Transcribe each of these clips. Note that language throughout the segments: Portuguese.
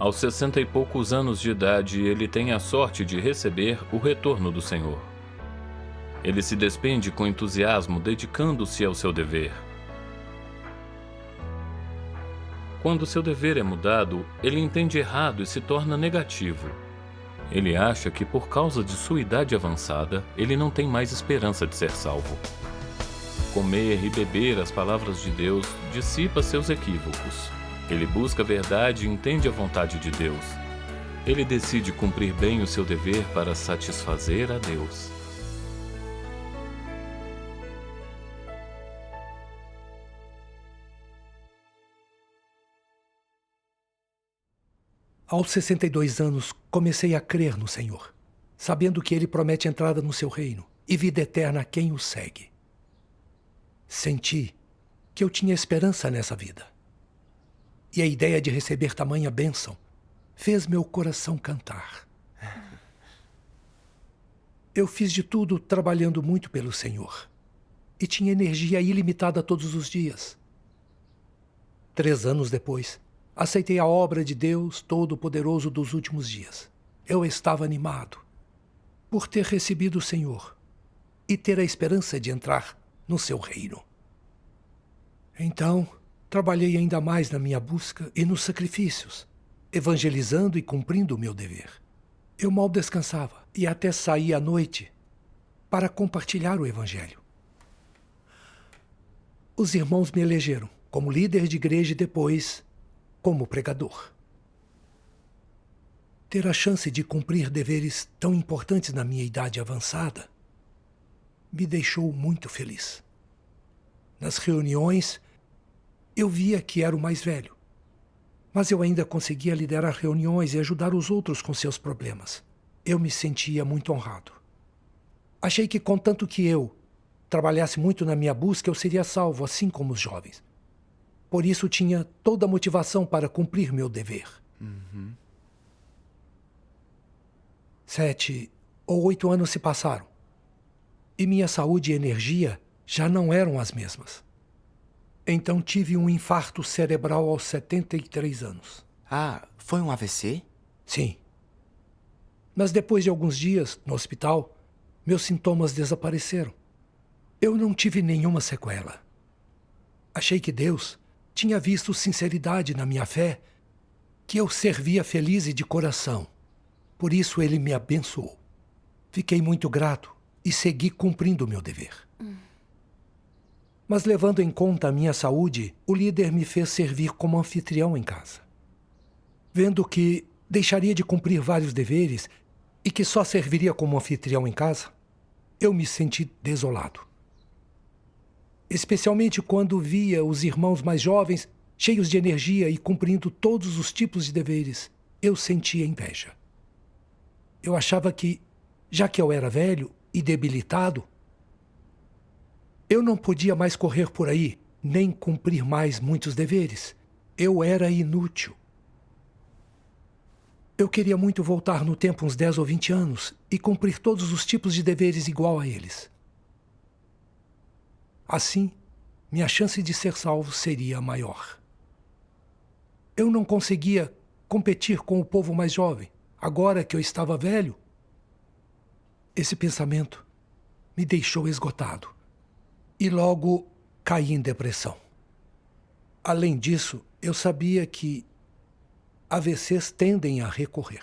Aos 60 e poucos anos de idade, ele tem a sorte de receber o retorno do Senhor. Ele se despende com entusiasmo, dedicando-se ao seu dever. Quando seu dever é mudado, ele entende errado e se torna negativo. Ele acha que por causa de sua idade avançada, ele não tem mais esperança de ser salvo. Comer e beber as palavras de Deus dissipa seus equívocos. Ele busca a verdade e entende a vontade de Deus. Ele decide cumprir bem o seu dever para satisfazer a Deus. Aos 62 anos, comecei a crer no Senhor, sabendo que Ele promete entrada no seu reino e vida eterna a quem o segue. Senti que eu tinha esperança nessa vida. E a ideia de receber tamanha bênção fez meu coração cantar. Eu fiz de tudo trabalhando muito pelo Senhor e tinha energia ilimitada todos os dias. 3 anos depois, aceitei a obra de Deus Todo-Poderoso dos últimos dias. Eu estava animado por ter recebido o Senhor e ter a esperança de entrar no seu reino. Então, trabalhei ainda mais na minha busca e nos sacrifícios, evangelizando e cumprindo o meu dever. Eu mal descansava e até saía à noite para compartilhar o Evangelho. Os irmãos me elegeram como líder de igreja e depois como pregador. Ter a chance de cumprir deveres tão importantes na minha idade avançada me deixou muito feliz. Nas reuniões, eu via que era o mais velho, mas eu ainda conseguia liderar reuniões e ajudar os outros com seus problemas. Eu me sentia muito honrado. Achei que, contanto que eu trabalhasse muito na minha busca, eu seria salvo, assim como os jovens. Por isso, tinha toda a motivação para cumprir meu dever. 7 ou 8 anos se passaram, e minha saúde e energia já não eram as mesmas. Então tive um infarto cerebral aos 73 anos. Ah, foi um AVC? Sim. Mas depois de alguns dias no hospital, meus sintomas desapareceram. Eu não tive nenhuma sequela. Achei que Deus tinha visto sinceridade na minha fé, que eu servia feliz e de coração. Por isso ele me abençoou. Fiquei muito grato e segui cumprindo o meu dever. Mas levando em conta a minha saúde, o líder me fez servir como anfitrião em casa. Vendo que deixaria de cumprir vários deveres e que só serviria como anfitrião em casa, eu me senti desolado. Especialmente quando via os irmãos mais jovens, cheios de energia e cumprindo todos os tipos de deveres, eu sentia inveja. Eu achava que, já que eu era velho e debilitado, eu não podia mais correr por aí, nem cumprir mais muitos deveres. Eu era inútil. Eu queria muito voltar no tempo uns 10 ou 20 anos e cumprir todos os tipos de deveres igual a eles. Assim, minha chance de ser salvo seria maior. Eu não conseguia competir com o povo mais jovem. Agora que eu estava velho, esse pensamento me deixou esgotado. E logo caí em depressão. Além disso, eu sabia que AVCs tendem a recorrer.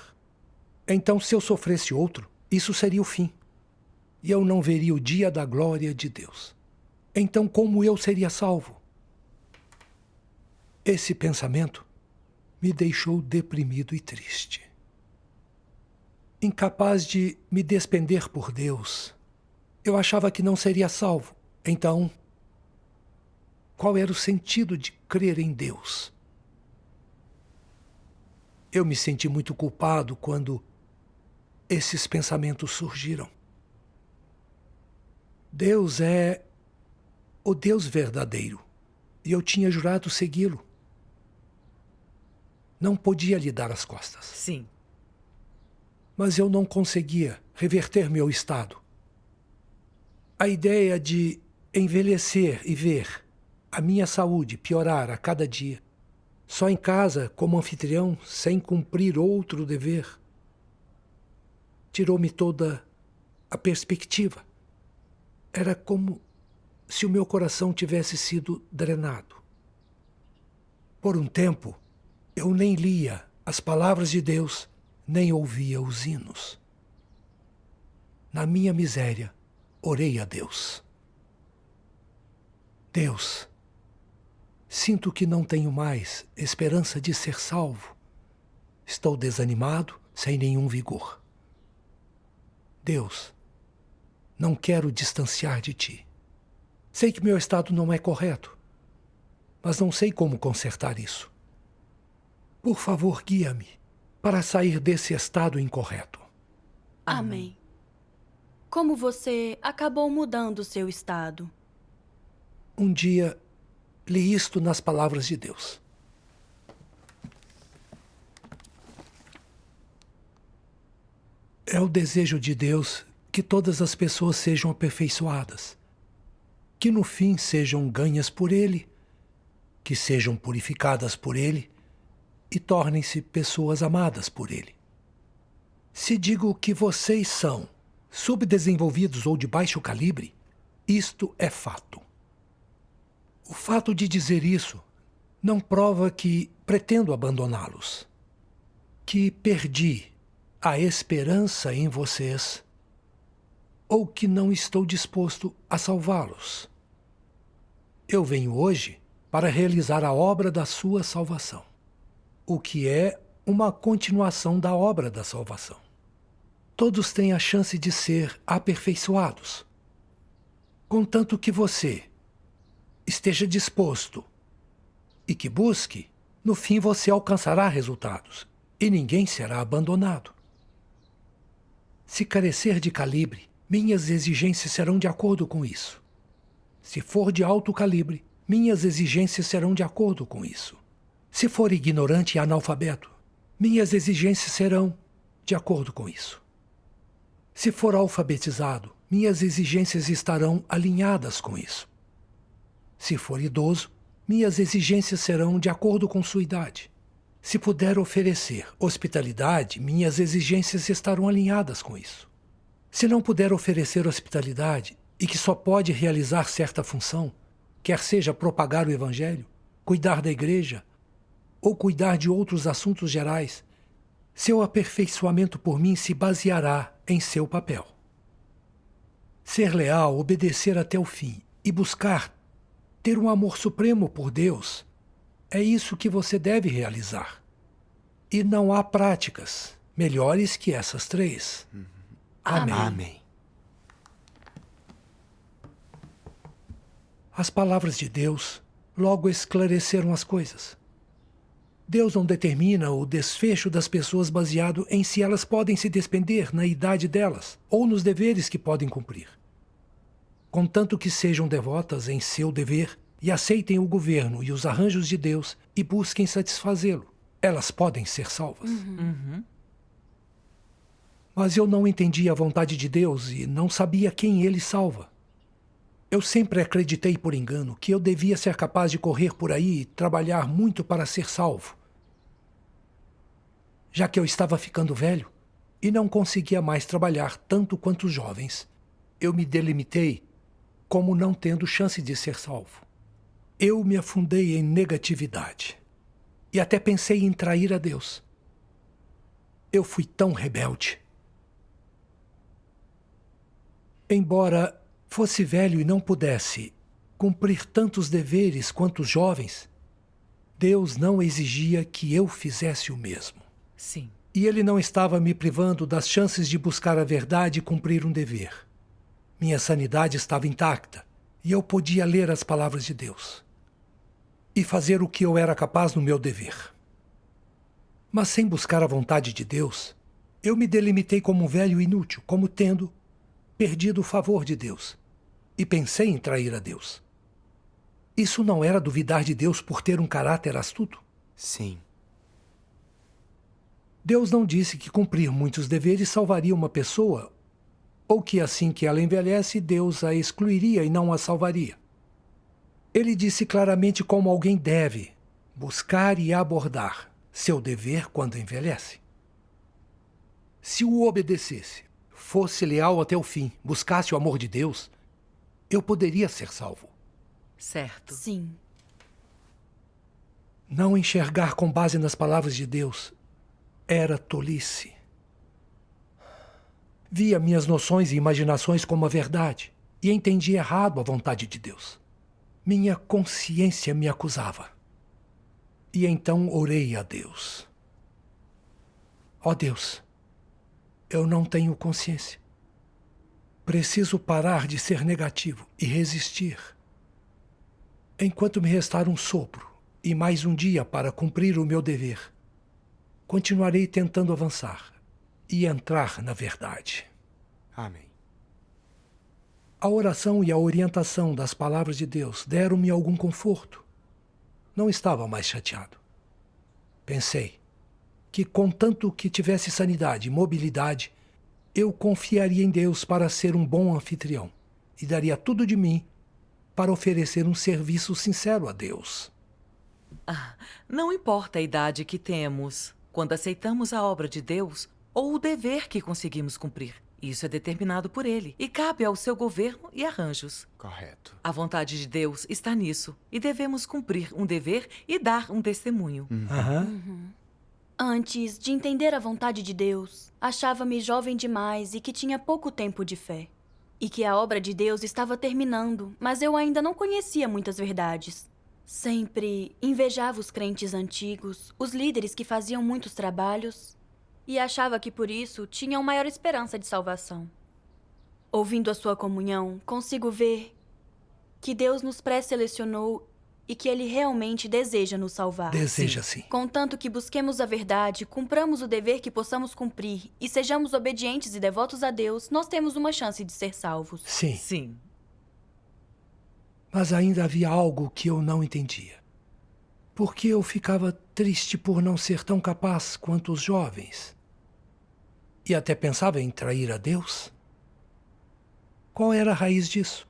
Então, se eu sofresse outro, isso seria o fim. E eu não veria o dia da glória de Deus. Então, como eu seria salvo? Esse pensamento me deixou deprimido e triste. Incapaz de me despender por Deus, eu achava que não seria salvo. Então, qual era o sentido de crer em Deus? Eu me senti muito culpado quando esses pensamentos surgiram. Deus é o Deus verdadeiro e eu tinha jurado segui-lo. Não podia lhe dar as costas. Sim. Mas eu não conseguia reverter meu estado. A ideia de envelhecer e ver a minha saúde piorar a cada dia só em casa, como anfitrião, sem cumprir outro dever. Tirou-me toda a perspectiva. Era como se o meu coração tivesse sido drenado. Por um tempo, eu nem lia as palavras de Deus, nem ouvia os hinos. Na minha miséria, orei a Deus. Deus, sinto que não tenho mais esperança de ser salvo. Estou desanimado, sem nenhum vigor. Deus, não quero distanciar de ti. Sei que meu estado não é correto, mas não sei como consertar isso. Por favor, guia-me para sair desse estado incorreto. Amém. Como você acabou mudando seu estado? Um dia, li isto nas palavras de Deus. É o desejo de Deus que todas as pessoas sejam aperfeiçoadas, que no fim sejam ganhas por Ele, que sejam purificadas por Ele e tornem-se pessoas amadas por Ele. Se digo que vocês são subdesenvolvidos ou de baixo calibre, isto é fato. O fato de dizer isso não prova que pretendo abandoná-los, que perdi a esperança em vocês ou que não estou disposto a salvá-los. Eu venho hoje para realizar a obra da sua salvação, o que é uma continuação da obra da salvação. Todos têm a chance de ser aperfeiçoados, contanto que você esteja disposto e que busque, no fim você alcançará resultados e ninguém será abandonado. Se carecer de calibre, minhas exigências serão de acordo com isso. Se for de alto calibre, minhas exigências serão de acordo com isso. Se for ignorante e analfabeto, minhas exigências serão de acordo com isso. Se for alfabetizado, minhas exigências estarão alinhadas com isso. Se for idoso, minhas exigências serão de acordo com sua idade. Se puder oferecer hospitalidade, minhas exigências estarão alinhadas com isso. Se não puder oferecer hospitalidade e que só pode realizar certa função, quer seja propagar o Evangelho, cuidar da igreja ou cuidar de outros assuntos gerais, seu aperfeiçoamento por mim se baseará em seu papel. Ser leal, obedecer até o fim e buscar ter um amor supremo por Deus, é isso que você deve realizar. E não há práticas melhores que essas três. Amém. Amém. As palavras de Deus logo esclareceram as coisas. Deus não determina o desfecho das pessoas baseado em se elas podem se despender na idade delas ou nos deveres que podem cumprir. Contanto que sejam devotas em seu dever e aceitem o governo e os arranjos de Deus e busquem satisfazê-lo, elas podem ser salvas. Mas eu não entendia a vontade de Deus e não sabia quem Ele salva. Eu sempre acreditei por engano que eu devia ser capaz de correr por aí e trabalhar muito para ser salvo. Já que eu estava ficando velho e não conseguia mais trabalhar tanto quanto os jovens, eu me delimitei como não tendo chance de ser salvo. Eu me afundei em negatividade e até pensei em trair a Deus. Eu fui tão rebelde. Embora fosse velho e não pudesse cumprir tantos deveres quanto os jovens, Deus não exigia que eu fizesse o mesmo. Sim. E Ele não estava me privando das chances de buscar a verdade e cumprir um dever. Minha sanidade estava intacta e eu podia ler as palavras de Deus e fazer o que eu era capaz no meu dever. Mas sem buscar a vontade de Deus, eu me delimitei como um velho inútil, como tendo perdido o favor de Deus, e pensei em trair a Deus. Isso não era duvidar de Deus por ter um caráter astuto? Sim. Deus não disse que cumprir muitos deveres salvaria uma pessoa, ou que assim que ela envelhece, Deus a excluiria e não a salvaria. Ele disse claramente como alguém deve buscar e abordar seu dever quando envelhece. Se o obedecesse, fosse leal até o fim, buscasse o amor de Deus, eu poderia ser salvo. Certo. Sim. Não enxergar com base nas palavras de Deus era tolice. Via minhas noções e imaginações como a verdade e entendi errado a vontade de Deus. Minha consciência me acusava. E então orei a Deus. Ó Deus, eu não tenho consciência. Preciso parar de ser negativo e resistir. Enquanto me restar um sopro e mais um dia para cumprir o meu dever, continuarei tentando avançar e entrar na verdade. Amém. A oração e a orientação das palavras de Deus deram-me algum conforto. Não estava mais chateado. Pensei que, contanto que tivesse sanidade e mobilidade, eu confiaria em Deus para ser um bom anfitrião e daria tudo de mim para oferecer um serviço sincero a Deus. Não importa a idade que temos, quando aceitamos a obra de Deus ou o dever que conseguimos cumprir. Isso é determinado por Ele e cabe ao seu governo e arranjos. Correto. A vontade de Deus está nisso e devemos cumprir um dever e dar um testemunho. Antes de entender a vontade de Deus, achava-me jovem demais e que tinha pouco tempo de fé. E que a obra de Deus estava terminando, mas eu ainda não conhecia muitas verdades. Sempre invejava os crentes antigos, os líderes que faziam muitos trabalhos, e achava que por isso tinham maior esperança de salvação. Ouvindo a sua comunhão, consigo ver que Deus nos pré-selecionou e que Ele realmente deseja nos salvar. Deseja sim. Contanto que busquemos a verdade, cumpramos o dever que possamos cumprir e sejamos obedientes e devotos a Deus, nós temos uma chance de ser salvos. Sim. Sim. Mas ainda havia algo que eu não entendia. Por que eu ficava triste por não ser tão capaz quanto os jovens? E até pensava em trair a Deus? Qual era a raiz disso?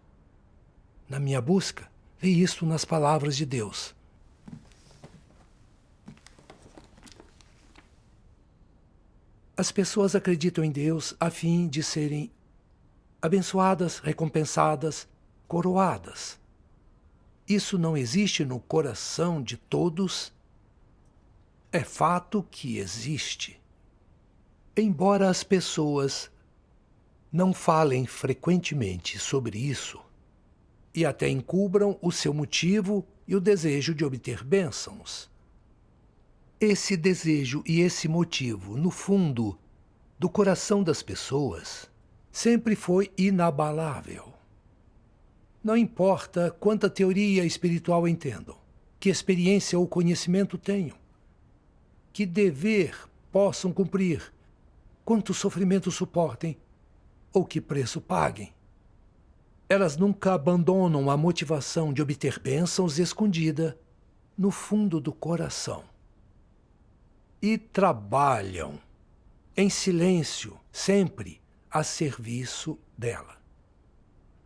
Na minha busca, vi isto nas palavras de Deus. As pessoas acreditam em Deus a fim de serem abençoadas, recompensadas, coroadas. Isso não existe no coração de todos. É fato que existe. Embora as pessoas não falem frequentemente sobre isso e até encubram o seu motivo e o desejo de obter bênçãos, esse desejo e esse motivo, no fundo do coração das pessoas, sempre foi inabalável. Não importa quanta teoria espiritual entendam, que experiência ou conhecimento tenham, que dever possam cumprir, quanto sofrimento suportem ou que preço paguem. Elas nunca abandonam a motivação de obter bênçãos escondida no fundo do coração. E trabalham em silêncio, sempre a serviço dela.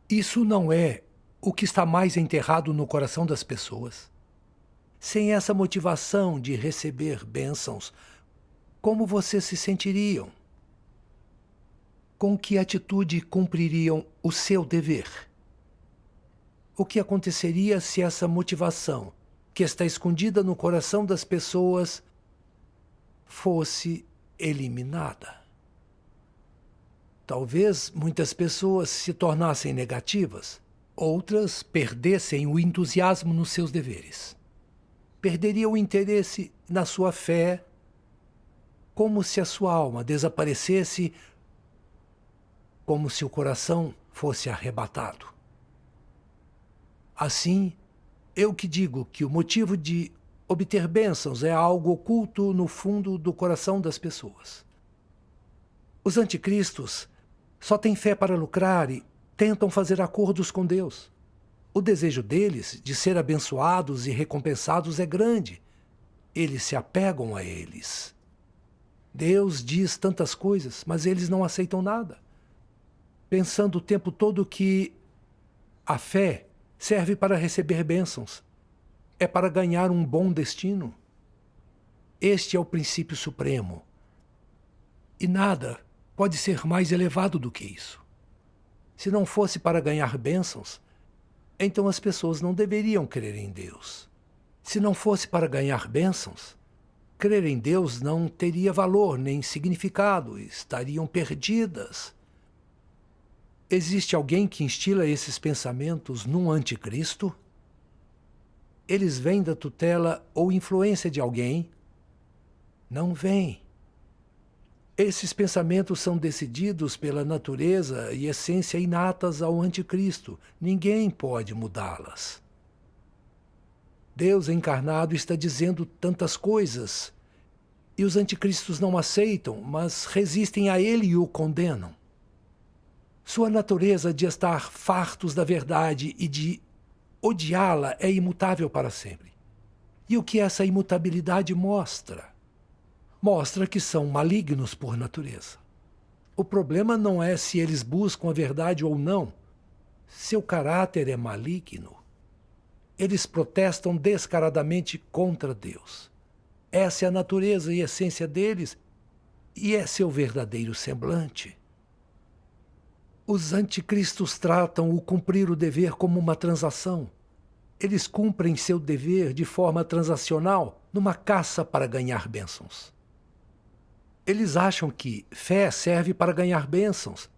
Isso não é o que está mais enterrado no coração das pessoas. Sem essa motivação de receber bênçãos, como vocês se sentiriam? Com que atitude cumpririam o seu dever? O que aconteceria se essa motivação, que está escondida no coração das pessoas, fosse eliminada? Talvez muitas pessoas se tornassem negativas, outras perdessem o entusiasmo nos seus deveres. Perderiam o interesse na sua fé, como se a sua alma desaparecesse, como se o coração fosse arrebatado. Assim, eu que digo que o motivo de obter bênçãos é algo oculto no fundo do coração das pessoas. Os anticristos só têm fé para lucrar e tentam fazer acordos com Deus. O desejo deles de ser abençoados e recompensados é grande. Eles se apegam a eles. Deus diz tantas coisas, mas eles não aceitam nada, pensando o tempo todo que a fé serve para receber bênçãos. é para ganhar um bom destino. Este é o princípio supremo. E nada pode ser mais elevado do que isso. Se não fosse para ganhar bênçãos, então as pessoas não deveriam crer em Deus. Se não fosse para ganhar bênçãos, crer em Deus não teria valor nem significado, estariam perdidas. Existe alguém que instila esses pensamentos num anticristo? Eles vêm da tutela ou influência de alguém? Não vêm. Esses pensamentos são decididos pela natureza e essência inatas ao anticristo. Ninguém pode mudá-las. Deus encarnado está dizendo tantas coisas e os anticristos não aceitam, mas resistem a ele e o condenam. Sua natureza de estar fartos da verdade e de odiá-la é imutável para sempre. E o que essa imutabilidade mostra? Mostra que são malignos por natureza. O problema não é se eles buscam a verdade ou não. Seu caráter é maligno. Eles protestam descaradamente contra Deus. Essa é a natureza e essência deles, e é seu verdadeiro semblante. Os anticristos tratam o cumprir o dever como uma transação. Eles cumprem seu dever de forma transacional numa caça para ganhar bênçãos. Eles acham que fé serve para ganhar bênçãos,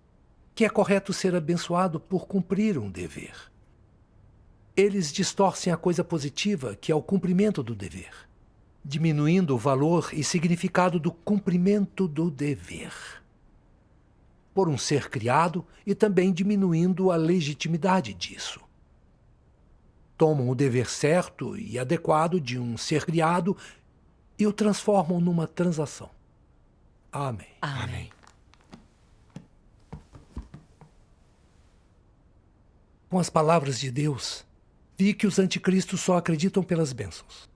que é correto ser abençoado por cumprir um dever. Eles distorcem a coisa positiva, que é o cumprimento do dever, diminuindo o valor e significado do cumprimento do dever por um ser criado e também diminuindo a legitimidade disso. Tomam o dever certo e adequado de um ser criado e o transformam numa transação. Amém. Amém. Com as palavras de Deus, vi que os anticristos só acreditam pelas bênçãos.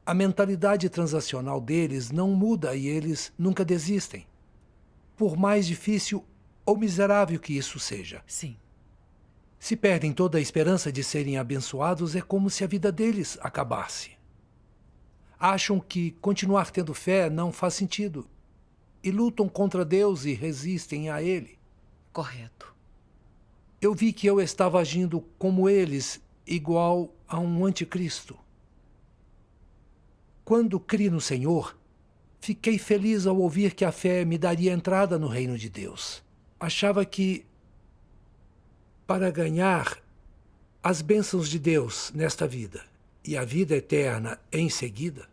A mentalidade transacional deles não muda e eles nunca desistem, por mais difícil ou miserável que isso seja. Sim. Se perdem toda a esperança de serem abençoados, é como se a vida deles acabasse. Acham que continuar tendo fé não faz sentido e lutam contra Deus e resistem a Ele. Correto. Eu vi que eu estava agindo como eles, igual a um anticristo. Quando criei no Senhor, fiquei feliz ao ouvir que a fé me daria entrada no reino de Deus. Achava que, para ganhar as bênçãos de Deus nesta vida e a vida eterna em seguida,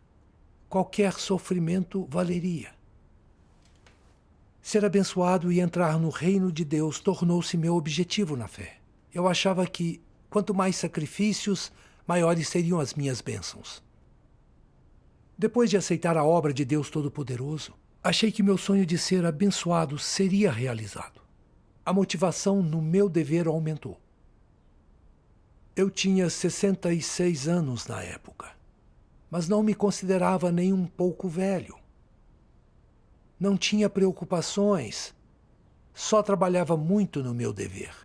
qualquer sofrimento valeria. Ser abençoado e entrar no reino de Deus tornou-se meu objetivo na fé. Eu achava que, quanto mais sacrifícios, maiores seriam as minhas bênçãos. Depois de aceitar a obra de Deus Todo-Poderoso, achei que meu sonho de ser abençoado seria realizado. A motivação no meu dever aumentou. Eu tinha 66 anos na época, mas não me considerava nem um pouco velho. Não tinha preocupações, só trabalhava muito no meu dever.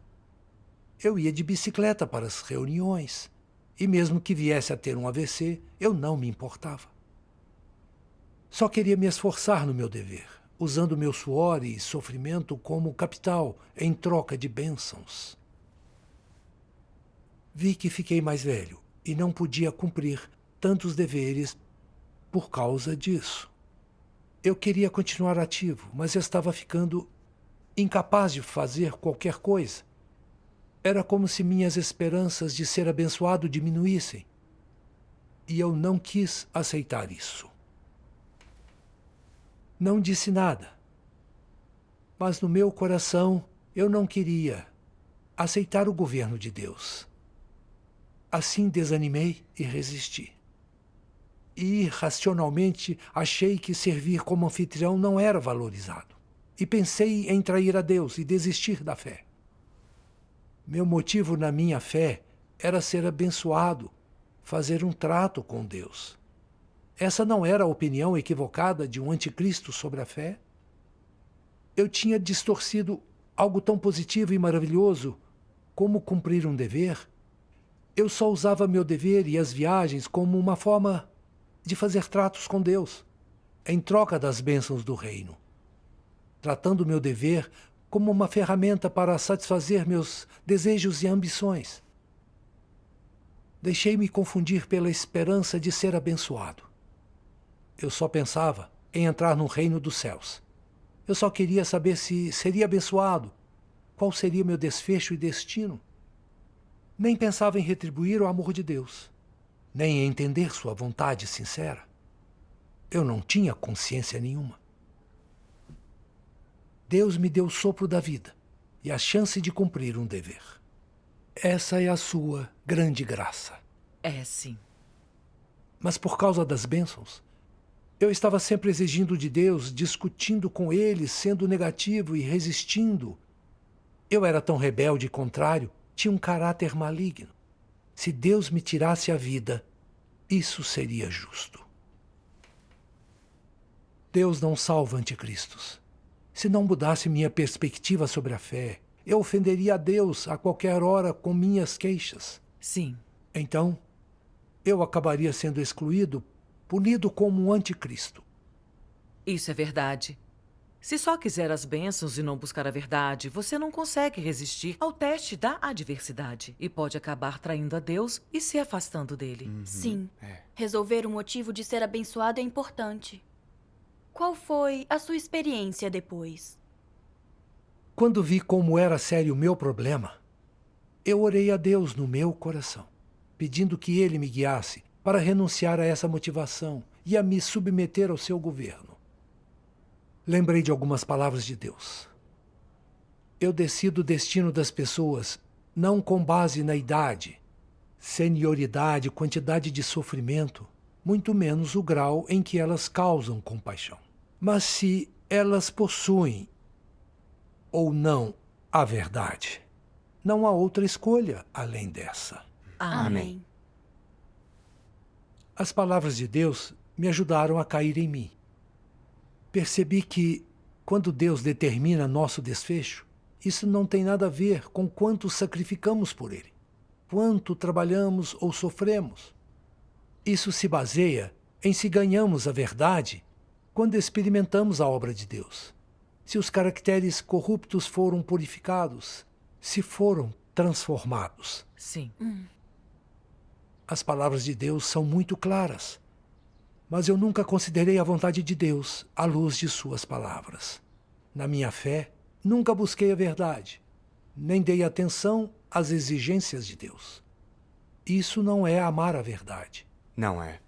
Eu ia de bicicleta para as reuniões, e mesmo que viesse a ter um AVC, eu não me importava. Só queria me esforçar no meu dever, usando meu suor e sofrimento como capital em troca de bênçãos. Vi que fiquei mais velho e não podia cumprir tantos deveres por causa disso. Eu queria continuar ativo, mas estava ficando incapaz de fazer qualquer coisa. Era como se minhas esperanças de ser abençoado diminuíssem. E eu não quis aceitar isso. Não disse nada. Mas no meu coração eu não queria aceitar o governo de Deus. Assim desanimei e resisti. E, racionalmente, achei que servir como anfitrião não era valorizado. E pensei em trair a Deus e desistir da fé. Meu motivo na minha fé era ser abençoado, fazer um trato com Deus. Essa não era a opinião equivocada de um anticristo sobre a fé? Eu tinha distorcido algo tão positivo e maravilhoso como cumprir um dever eu só usava meu dever e as viagens como uma forma de fazer tratos com Deus, em troca das bênçãos do reino, tratando meu dever como uma ferramenta para satisfazer meus desejos e ambições. Deixei-me confundir pela esperança de ser abençoado. Eu só pensava em entrar no reino dos céus. Eu só queria saber se seria abençoado, qual seria meu desfecho e destino. Nem pensava em retribuir o amor de Deus, nem em entender sua vontade sincera. Eu não tinha consciência nenhuma. Deus me deu o sopro da vida e a chance de cumprir um dever. Essa é a sua grande graça. É, sim. Mas por causa das bênçãos, eu estava sempre exigindo de Deus, discutindo com Ele, sendo negativo e resistindo. Eu era tão rebelde e contrário, tinha um caráter maligno. Se Deus me tirasse a vida, isso seria justo. Deus não salva anticristos. Se não mudasse minha perspectiva sobre a fé, eu ofenderia a Deus a qualquer hora com minhas queixas. Sim. Então, eu acabaria sendo excluído, punido como um anticristo. Isso é verdade. Se só quiser as bênçãos e não buscar a verdade, você não consegue resistir ao teste da adversidade e pode acabar traindo a Deus e se afastando dele. Sim. Resolver o motivo de ser abençoado é importante. Qual foi a sua experiência depois? Quando vi como era sério o meu problema, eu orei a Deus no meu coração, pedindo que Ele me guiasse para renunciar a essa motivação e a me submeter ao seu governo. Lembrei de algumas palavras de Deus. Eu decido o destino das pessoas não com base na idade, senioridade, quantidade de sofrimento, muito menos o grau em que elas causam compaixão. Mas se elas possuem ou não a verdade, não há outra escolha além dessa. Amém. As palavras de Deus me ajudaram a cair em mim. Percebi que, quando Deus determina nosso desfecho, isso não tem nada a ver com quanto sacrificamos por Ele, quanto trabalhamos ou sofremos. Isso se baseia em se ganhamos a verdade quando experimentamos a obra de Deus. Se os caracteres corruptos foram purificados, se foram transformados. Sim. As palavras de Deus são muito claras, mas eu nunca considerei a vontade de Deus à luz de suas palavras. Na minha fé, nunca busquei a verdade, nem dei atenção às exigências de Deus. Isso não é amar a verdade. Não é.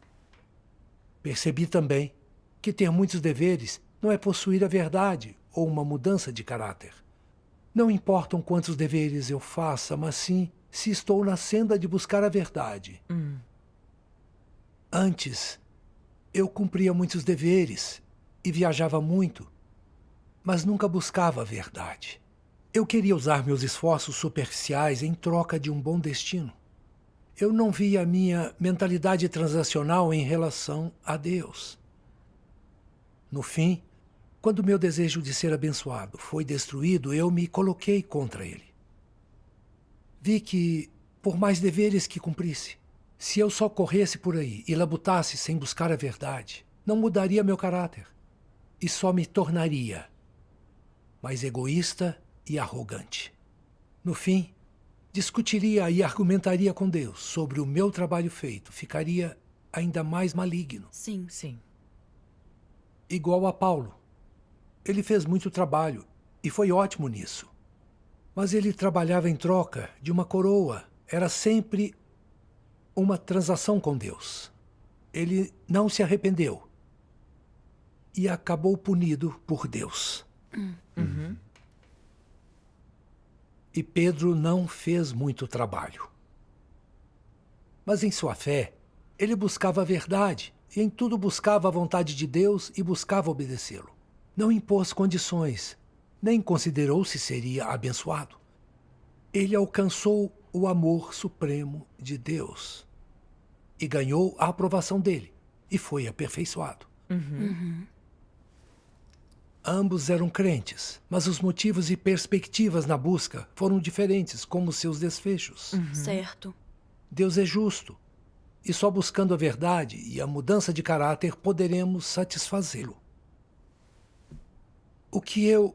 Percebi também que ter muitos deveres não é possuir a verdade ou uma mudança de caráter. Não importam quantos deveres eu faça, mas sim se estou na senda de buscar a verdade. Antes, eu cumpria muitos deveres e viajava muito, mas nunca buscava a verdade. Eu queria usar meus esforços superficiais em troca de um bom destino. Eu não via a minha mentalidade transacional em relação a Deus. No fim, quando meu desejo de ser abençoado foi destruído, eu me coloquei contra ele. Vi que, por mais deveres que cumprisse, se eu só corresse por aí e labutasse sem buscar a verdade, não mudaria meu caráter e só me tornaria mais egoísta e arrogante. No fim, discutiria e argumentaria com Deus sobre o meu trabalho feito, ficaria ainda mais maligno. Sim. Sim. Igual a Paulo. Ele fez muito trabalho e foi ótimo nisso. Mas ele trabalhava em troca de uma coroa. Era sempre uma transação com Deus. Ele não se arrependeu e acabou punido por Deus. E Pedro não fez muito trabalho. Mas em sua fé, ele buscava a verdade e em tudo buscava a vontade de Deus e buscava obedecê-lo. Não impôs condições, nem considerou se seria abençoado. Ele alcançou o amor supremo de Deus e ganhou a aprovação dele e foi aperfeiçoado. Ambos eram crentes, mas os motivos e perspectivas na busca foram diferentes, como seus desfechos. Certo. Deus é justo, e só buscando a verdade e a mudança de caráter poderemos satisfazê-lo. O que eu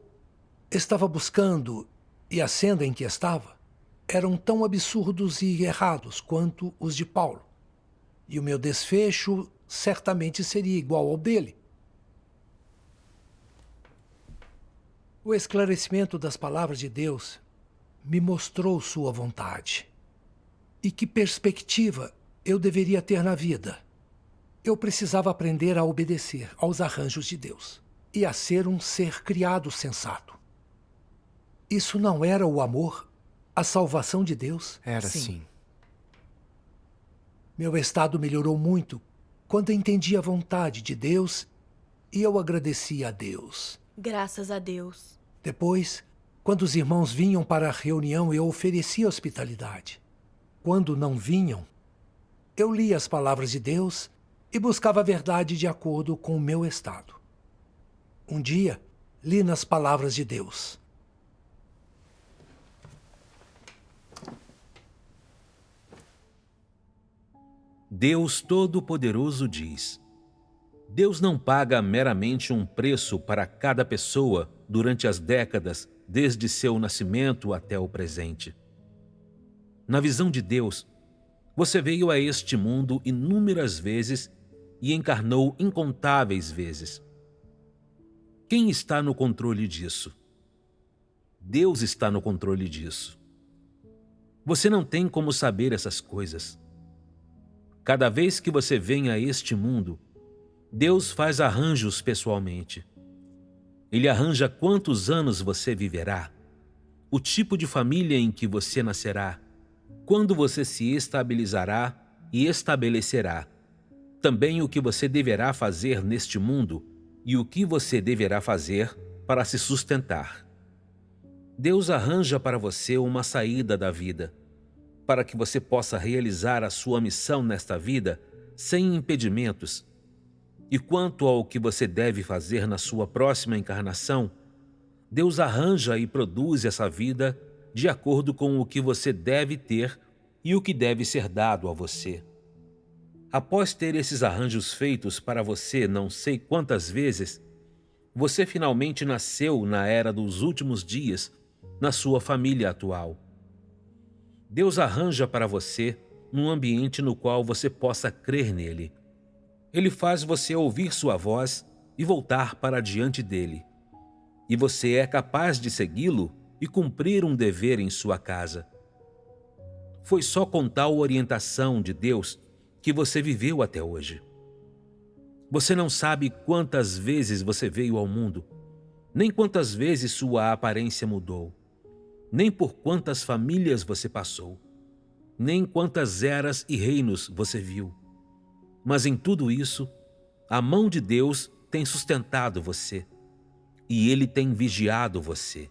estava buscando e a senda em que estava eram tão absurdos e errados quanto os de Paulo, e o meu desfecho certamente seria igual ao dele. O esclarecimento das palavras de Deus me mostrou sua vontade. E que perspectiva eu deveria ter na vida. Eu precisava aprender a obedecer aos arranjos de Deus e a ser um ser criado sensato. Isso não era o amor, a salvação de Deus? Era Sim. sim. Meu estado melhorou muito quando entendi a vontade de Deus e eu agradeci a Deus. Graças a Deus. Depois, quando os irmãos vinham para a reunião, eu oferecia hospitalidade. Quando não vinham, eu lia as palavras de Deus e buscava a verdade de acordo com o meu estado. Um dia, li nas palavras de Deus: Deus Todo-Poderoso diz: Deus não paga meramente um preço para cada pessoa durante as décadas desde seu nascimento até o presente. Na visão de Deus, você veio a este mundo inúmeras vezes e encarnou incontáveis vezes. Quem está no controle disso? Deus está no controle disso. Você não tem como saber essas coisas. Cada vez que você vem a este mundo, Deus faz arranjos pessoalmente. Ele arranja quantos anos você viverá, o tipo de família em que você nascerá, quando você se estabilizará e estabelecerá, também o que você deverá fazer neste mundo e o que você deverá fazer para se sustentar. Deus arranja para você uma saída da vida, para que você possa realizar a sua missão nesta vida sem impedimentos. E quanto ao que você deve fazer na sua próxima encarnação, Deus arranja e produz essa vida de acordo com o que você deve ter e o que deve ser dado a você. Após ter esses arranjos feitos para você não sei quantas vezes, você finalmente nasceu na era dos últimos dias, na sua família atual. Deus arranja para você um ambiente no qual você possa crer nele. Ele faz você ouvir sua voz e voltar para diante dele. E você é capaz de segui-lo e cumprir um dever em sua casa. Foi só com tal orientação de Deus que você viveu até hoje. Você não sabe quantas vezes você veio ao mundo, nem quantas vezes sua aparência mudou, nem por quantas famílias você passou, nem quantas eras e reinos você viu. Mas em tudo isso, a mão de Deus tem sustentado você, e Ele tem vigiado você.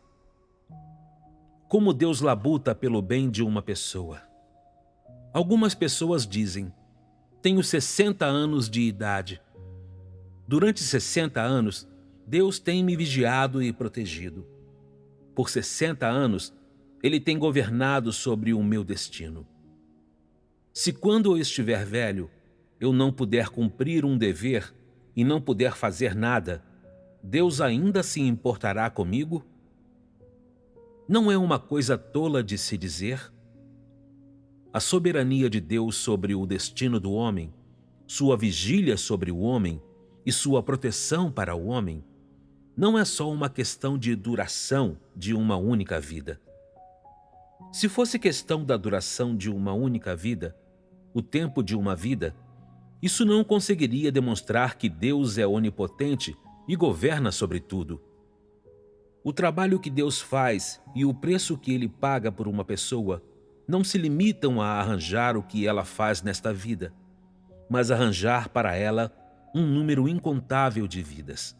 Como Deus labuta pelo bem de uma pessoa. Algumas pessoas dizem: tenho 60 anos de idade. Durante 60 anos, Deus tem me vigiado e protegido. Por 60 anos, Ele tem governado sobre o meu destino. Se quando eu estiver velho, eu não puder cumprir um dever e não puder fazer nada, Deus ainda se importará comigo? Não é uma coisa tola de se dizer? A soberania de Deus sobre o destino do homem, sua vigília sobre o homem e sua proteção para o homem, não é só uma questão de duração de uma única vida. Se fosse questão da duração de uma única vida, o tempo de uma vida, isso não conseguiria demonstrar que Deus é onipotente e governa sobre tudo. O trabalho que Deus faz e o preço que Ele paga por uma pessoa não se limitam a arranjar o que ela faz nesta vida, mas arranjar para ela um número incontável de vidas.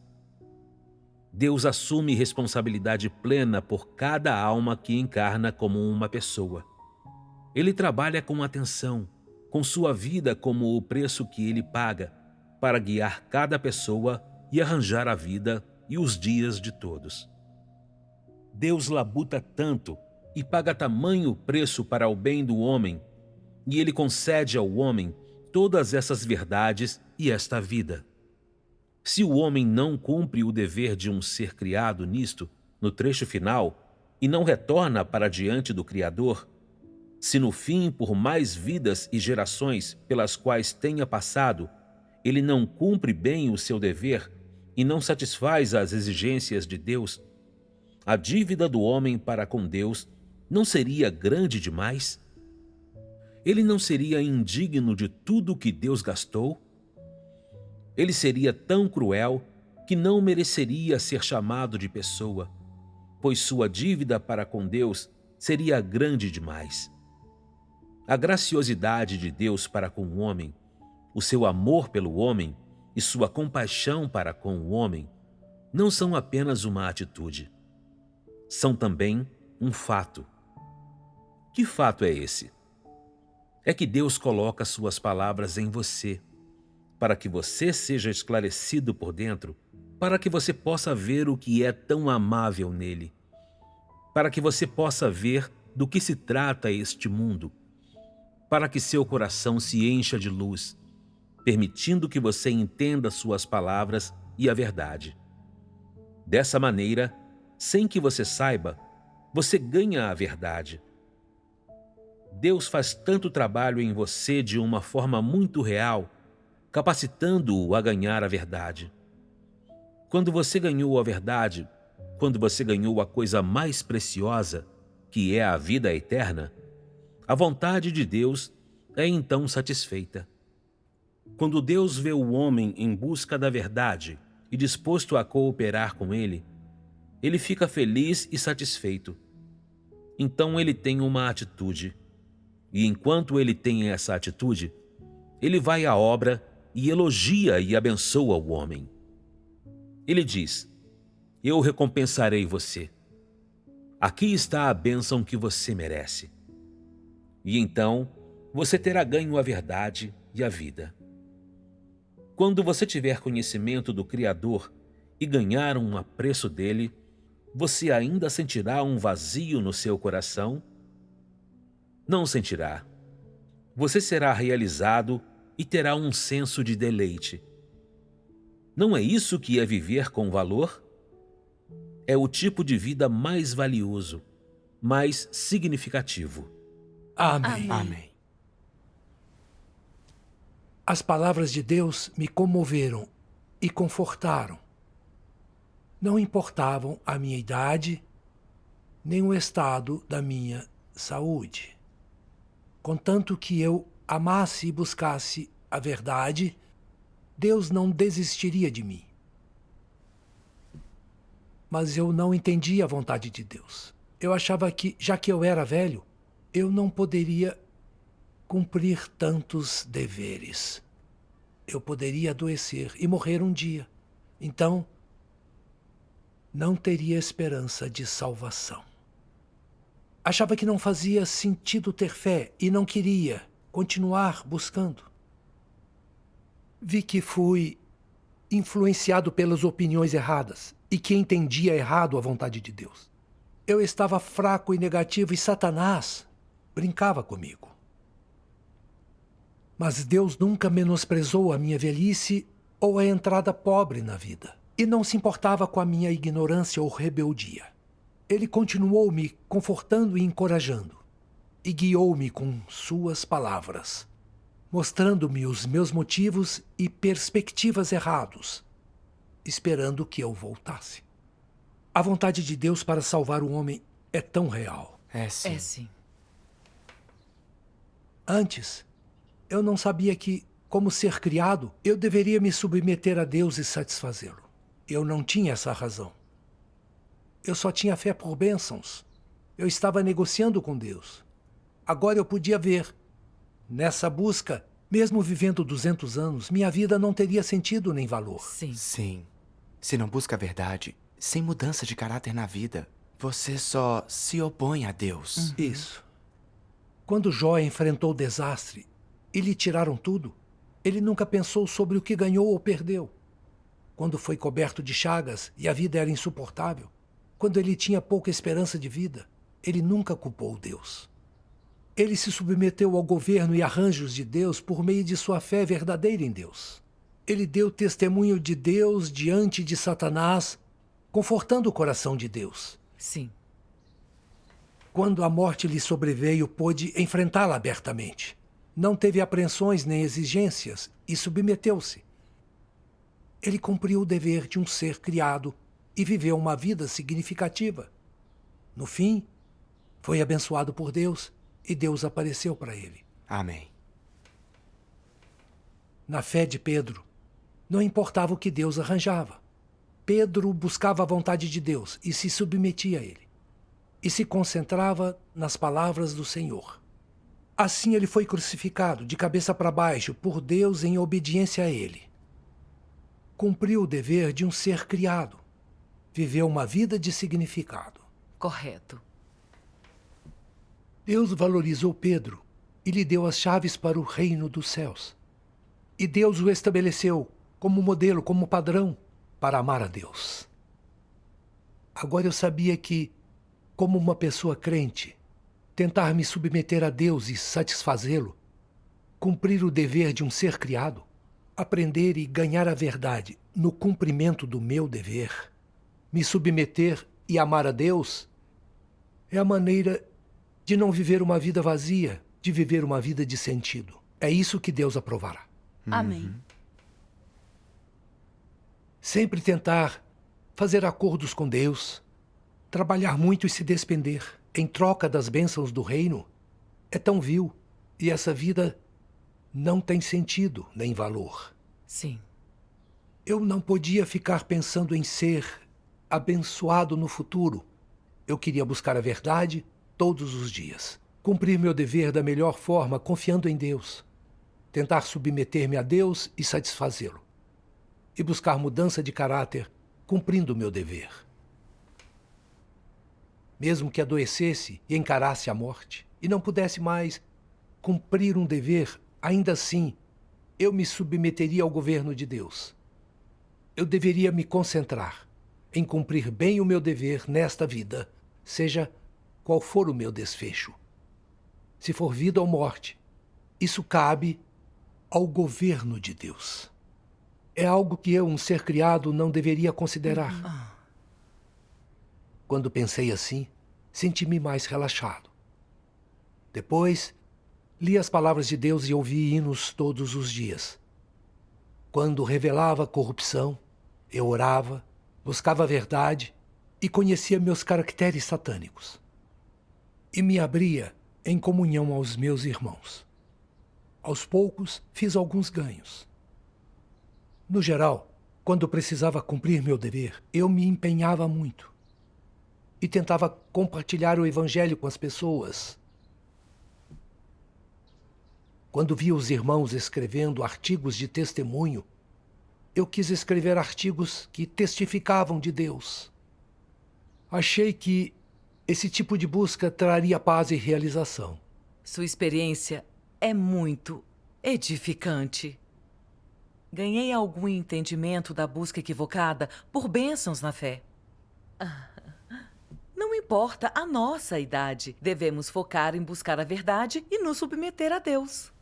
Deus assume responsabilidade plena por cada alma que encarna como uma pessoa. Ele trabalha com atenção, com sua vida como o preço que Ele paga, para guiar cada pessoa e arranjar a vida e os dias de todos. Deus labuta tanto e paga tamanho preço para o bem do homem, e ele concede ao homem todas essas verdades e esta vida. Se o homem não cumpre o dever de um ser criado nisto, no trecho final, e não retorna para diante do Criador, se no fim, por mais vidas e gerações pelas quais tenha passado, ele não cumpre bem o seu dever e não satisfaz as exigências de Deus, a dívida do homem para com Deus não seria grande demais? Ele não seria indigno de tudo que Deus gastou? Ele seria tão cruel que não mereceria ser chamado de pessoa, pois sua dívida para com Deus seria grande demais. A graciosidade de Deus para com o homem, o seu amor pelo homem e sua compaixão para com o homem não são apenas uma atitude. São também um fato. Que fato é esse? É que Deus coloca suas palavras em você, para que você seja esclarecido por dentro, para que você possa ver o que é tão amável nele, para que você possa ver do que se trata este mundo, para que seu coração se encha de luz, permitindo que você entenda suas palavras e a verdade. Dessa maneira, sem que você saiba, você ganha a verdade. Deus faz tanto trabalho em você de uma forma muito real, capacitando-o a ganhar a verdade. Quando você ganhou a verdade, quando você ganhou a coisa mais preciosa, que é a vida eterna, a vontade de Deus é então satisfeita. Quando Deus vê o homem em busca da verdade e disposto a cooperar com ele fica feliz e satisfeito. Então ele tem uma atitude. E enquanto ele tem essa atitude, ele vai à obra e elogia e abençoa o homem. Ele diz: eu recompensarei você. Aqui está a bênção que você merece. E então você terá ganho a verdade e a vida. Quando você tiver conhecimento do Criador e ganhar um apreço dele, você ainda sentirá um vazio no seu coração? Não sentirá. Você será realizado e terá um senso de deleite. Não é isso que é viver com valor? É o tipo de vida mais valioso, mais significativo. Amém. Amém. As palavras de Deus me comoveram e confortaram. Não importavam a minha idade, nem o estado da minha saúde. Contanto que eu amasse e buscasse a verdade, Deus não desistiria de mim. Mas eu não entendia a vontade de Deus. Eu achava que, já que eu era velho, eu não poderia cumprir tantos deveres. Eu poderia adoecer e morrer um dia. Então, não teria esperança de salvação. Achava que não fazia sentido ter fé e não queria continuar buscando. Vi que fui influenciado pelas opiniões erradas e que entendia errado a vontade de Deus. Eu estava fraco e negativo e Satanás brincava comigo. Mas Deus nunca menosprezou a minha velhice ou a entrada pobre na vida, e não se importava com a minha ignorância ou rebeldia. Ele continuou me confortando e encorajando, e guiou-me com suas palavras, mostrando-me os meus motivos e perspectivas errados, esperando que eu voltasse. A vontade de Deus para salvar o homem é tão real. É sim. É sim. Antes, eu não sabia que, como ser criado, eu deveria me submeter a Deus e satisfazê-lo. Eu não tinha essa razão. Eu só tinha fé por bênçãos. Eu estava negociando com Deus. Agora eu podia ver. Nessa busca, mesmo vivendo 200 anos, minha vida não teria sentido nem valor. Sim. Sim. Se não busca a verdade, sem mudança de caráter na vida, você só se opõe a Deus. Isso. Quando Jó enfrentou o desastre e lhe tiraram tudo, ele nunca pensou sobre o que ganhou ou perdeu. Quando foi coberto de chagas e a vida era insuportável, quando ele tinha pouca esperança de vida, ele nunca culpou Deus. Ele se submeteu ao governo e arranjos de Deus por meio de sua fé verdadeira em Deus. Ele deu testemunho de Deus diante de Satanás, confortando o coração de Deus. Sim. Quando a morte lhe sobreveio, pôde enfrentá-la abertamente. Não teve apreensões nem exigências e submeteu-se. Ele cumpriu o dever de um ser criado e viveu uma vida significativa. No fim, foi abençoado por Deus e Deus apareceu para ele. Amém. Na fé de Pedro, não importava o que Deus arranjava. Pedro buscava a vontade de Deus e se submetia a ele. E se concentrava nas palavras do Senhor. Assim ele foi crucificado, de cabeça para baixo, por Deus em obediência a ele. Cumpriu o dever de um ser criado. Viveu uma vida de significado. Correto. Deus valorizou Pedro e lhe deu as chaves para o reino dos céus. E Deus o estabeleceu como modelo, como padrão, para amar a Deus. Agora eu sabia que, como uma pessoa crente, tentar me submeter a Deus e satisfazê-lo, cumprir o dever de um ser criado, aprender e ganhar a verdade no cumprimento do meu dever, me submeter e amar a Deus, é a maneira de não viver uma vida vazia, de viver uma vida de sentido. É isso que Deus aprovará. Amém. Sempre tentar fazer acordos com Deus, trabalhar muito e se despender em troca das bênçãos do reino é tão vil e essa vida não tem sentido nem valor. Sim. Eu não podia ficar pensando em ser abençoado no futuro. Eu queria buscar a verdade todos os dias. Cumprir meu dever da melhor forma, confiando em Deus. Tentar submeter-me a Deus e satisfazê-lo. E buscar mudança de caráter, cumprindo o meu dever. Mesmo que adoecesse e encarasse a morte, e não pudesse mais cumprir um dever, ainda assim, eu me submeteria ao governo de Deus. Eu deveria me concentrar em cumprir bem o meu dever nesta vida, seja qual for o meu desfecho. Se for vida ou morte, isso cabe ao governo de Deus. É algo que eu, um ser criado, não deveria considerar. Quando pensei assim, senti-me mais relaxado. Depois, li as palavras de Deus e ouvi hinos todos os dias. Quando revelava corrupção, eu orava, buscava a verdade e conhecia meus caracteres satânicos. E me abria em comunhão aos meus irmãos. Aos poucos, fiz alguns ganhos. No geral, quando precisava cumprir meu dever, eu me empenhava muito. E tentava compartilhar o evangelho com as pessoas. Quando vi os irmãos escrevendo artigos de testemunho, eu quis escrever artigos que testificavam de Deus. Achei que esse tipo de busca traria paz e realização. Sua experiência é muito edificante. Ganhei algum entendimento da busca equivocada por bênçãos na fé. Não importa a nossa idade, devemos focar em buscar a verdade e nos submeter a Deus.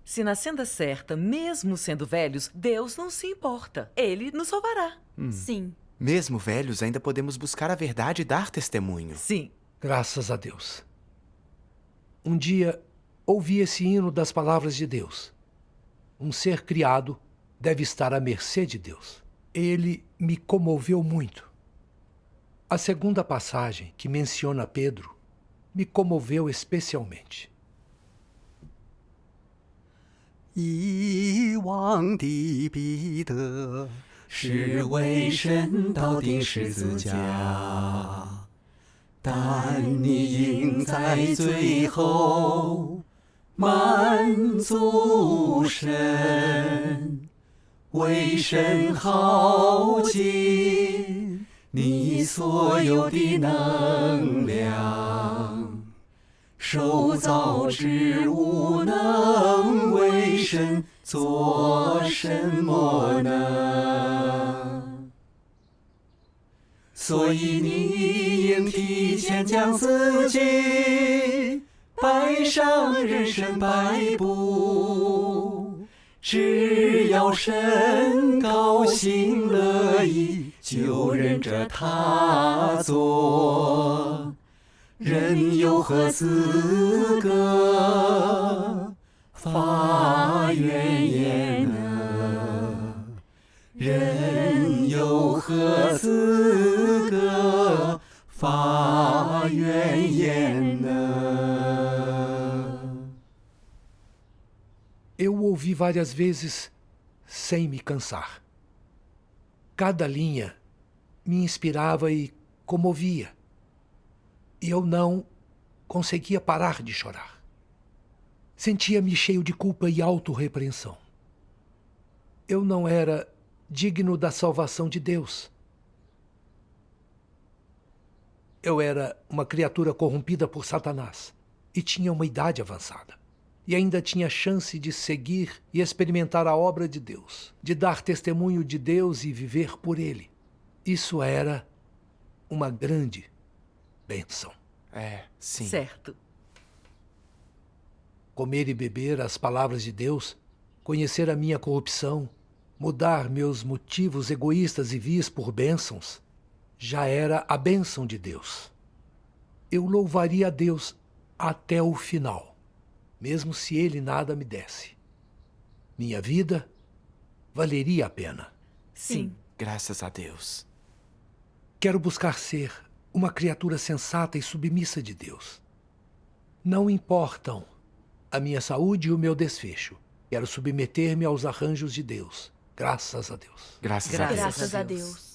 Se na senda certa, mesmo sendo velhos, Deus não se importa. Ele nos salvará. Sim. Mesmo velhos, ainda podemos buscar a verdade e dar testemunho. Sim. Graças a Deus. Um dia, ouvi esse hino das palavras de Deus. Um ser criado deve estar à mercê de Deus. Ele me comoveu muito. A segunda passagem, que menciona Pedro, me comoveu especialmente. 以往的彼得是为神道定十字架，但你赢在最后，满足神，为神耗尽你所有的能量。 受造之物能为神做什么呢？所以你应提前将自己摆上人生百步，只要神高兴乐意，就任着他做。人有何资格发怨言呢？人有何资格发怨言呢？ Eu ouvi várias vezes sem me cansar. Cada linha me inspirava e comovia. E eu não conseguia parar de chorar. Sentia-me cheio de culpa e autorrepreensão. Eu não era digno da salvação de Deus. Eu era uma criatura corrompida por Satanás e tinha uma idade avançada. E ainda tinha chance de seguir e experimentar a obra de Deus, de dar testemunho de Deus e viver por Ele. Isso era uma grande bênção. É, sim. Certo. Comer e beber as palavras de Deus, conhecer a minha corrupção, mudar meus motivos egoístas e vis por bênçãos, já era a bênção de Deus. Eu louvaria a Deus até o final, mesmo se Ele nada me desse. Minha vida valeria a pena. Sim. Graças a Deus. Quero buscar ser uma criatura sensata e submissa de Deus. Não importam a minha saúde e o meu desfecho. Quero submeter-me aos arranjos de Deus. Graças a Deus. Graças a Deus. Graças a Deus.